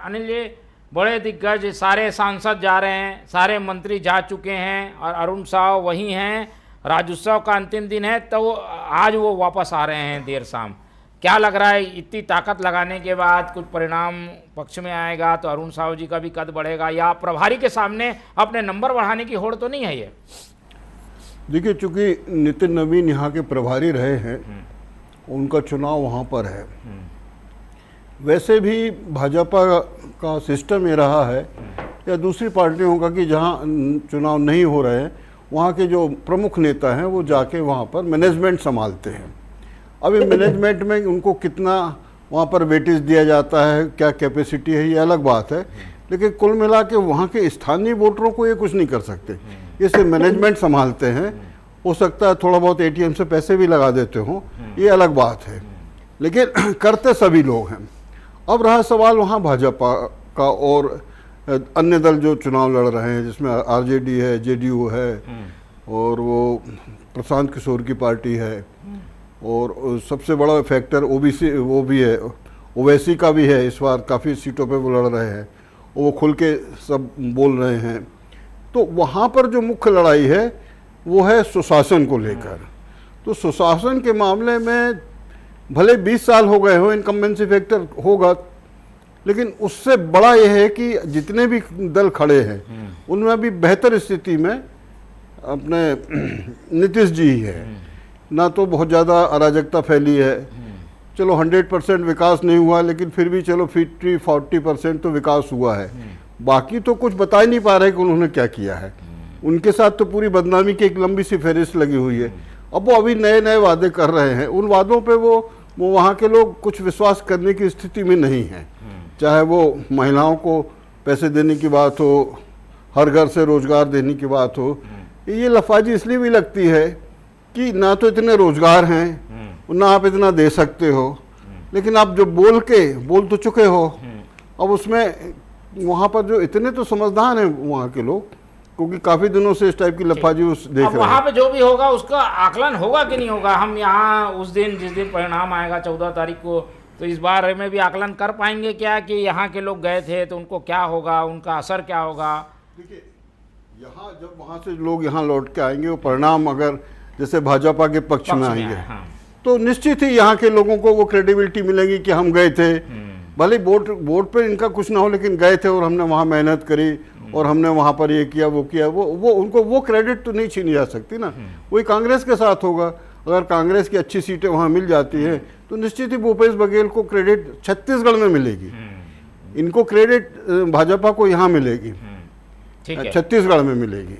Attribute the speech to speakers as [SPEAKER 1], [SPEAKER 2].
[SPEAKER 1] अनिल जी, बड़े दिग्गज सारे सांसद जा रहे हैं, सारे मंत्री जा चुके हैं और अरुण साव वही हैं, राज्योत्सव का अंतिम दिन है, तो आज वो वापस आ रहे हैं देर शाम। क्या लग रहा है, इतनी ताकत लगाने के बाद कुछ परिणाम पक्ष में आएगा तो अरुण साव जी का भी कद बढ़ेगा, या प्रभारी के सामने अपने नंबर बढ़ाने की होड़ तो नहीं है ये?
[SPEAKER 2] देखिए, चूंकि नितिन नवीन यहाँ के प्रभारी रहे हैं, उनका चुनाव वहाँ पर है। वैसे भी भाजपा का सिस्टम ये रहा है या दूसरी पार्टियों का कि जहाँ चुनाव नहीं हो रहे हैं वहाँ के जो प्रमुख नेता हैं वो जाके वहाँ पर मैनेजमेंट संभालते हैं। अभी मैनेजमेंट में उनको कितना वहाँ पर वेटेज दिया जाता है, क्या कैपेसिटी है, ये अलग बात है, लेकिन कुल मिला के वहाँ के स्थानीय वोटरों को ये कुछ नहीं कर सकते, ये सिर्फ मैनेजमेंट संभालते हैं। हो सकता है थोड़ा बहुत एटीएम से पैसे भी लगा देते हों, ये अलग बात है, लेकिन करते सभी लोग हैं। अब रहा सवाल वहाँ भाजपा का और अन्य दल जो चुनाव लड़ रहे हैं, जिसमें आरजेडी है, जेडीयू है, और वो प्रशांत किशोर की पार्टी है, और सबसे बड़ा फैक्टर ओबीसी वो भी है, ओवैसी का भी है। इस बार काफ़ी सीटों पे वो लड़ रहे हैं, वो खुल के सब बोल रहे हैं। तो वहाँ पर जो मुख्य लड़ाई है वो है सुशासन को लेकर। तो सुशासन के मामले में भले 20 साल हो गए हो, इनकम्बेंसी फैक्टर होगा, लेकिन उससे बड़ा यह है कि जितने भी दल खड़े हैं उनमें भी बेहतर स्थिति में अपने नीतीश जी ही है। ना तो बहुत ज़्यादा अराजकता फैली है, चलो 100% विकास नहीं हुआ, लेकिन फिर भी चलो 40% तो विकास हुआ है। बाकी तो कुछ बता ही नहीं पा रहे कि उन्होंने क्या किया है। उनके साथ तो पूरी बदनामी की एक लंबी सी फहरिस्त लगी हुई है। अब वो अभी नए नए वादे कर रहे हैं, उन वादों पे वो वहाँ के लोग कुछ विश्वास करने की स्थिति में नहीं है। चाहे वो महिलाओं को पैसे देने की बात हो, हर घर से रोजगार देने की बात हो, ये लफाजी इसलिए भी लगती है कि ना तो इतने रोजगार हैं, ना आप इतना दे सकते हो, लेकिन आप जो बोल तो चुके हो। अब उसमें वहाँ पर जो इतने तो समझदार हैं वहाँ के लोग, क्योंकि काफ़ी दिनों से इस टाइप की लफाजी देख रहे हैं।
[SPEAKER 1] वहाँ पे जो भी होगा उसका आकलन होगा कि नहीं होगा? हम यहाँ उस दिन जिस दिन परिणाम आएगा 14 तारीख को, तो इस बार में भी आकलन कर पाएंगे क्या कि यहाँ के लोग गए थे तो उनको क्या होगा, उनका असर क्या होगा?
[SPEAKER 2] देखिए, यहाँ जब वहाँ से लोग यहाँ लौट के आएंगे, वो परिणाम अगर जैसे भाजपा के पक्ष में आएंगे, तो निश्चित ही यहाँ के लोगों को वो क्रेडिबिलिटी मिलेगी कि हम गए थे, भले वोट पे इनका कुछ ना हो, लेकिन गए थे और हमने वहाँ मेहनत करी और हमने वहाँ पर ये किया वो किया। वो उनको वो क्रेडिट तो नहीं छीनी जा सकती ना। वही कांग्रेस के साथ होगा, अगर कांग्रेस की अच्छी सीटें वहाँ मिल जाती हैं तो निश्चित ही भूपेश बघेल को क्रेडिट छत्तीसगढ़ में मिलेगी, इनको क्रेडिट भाजपा को यहाँ मिलेगी, छत्तीसगढ़ में मिलेगी।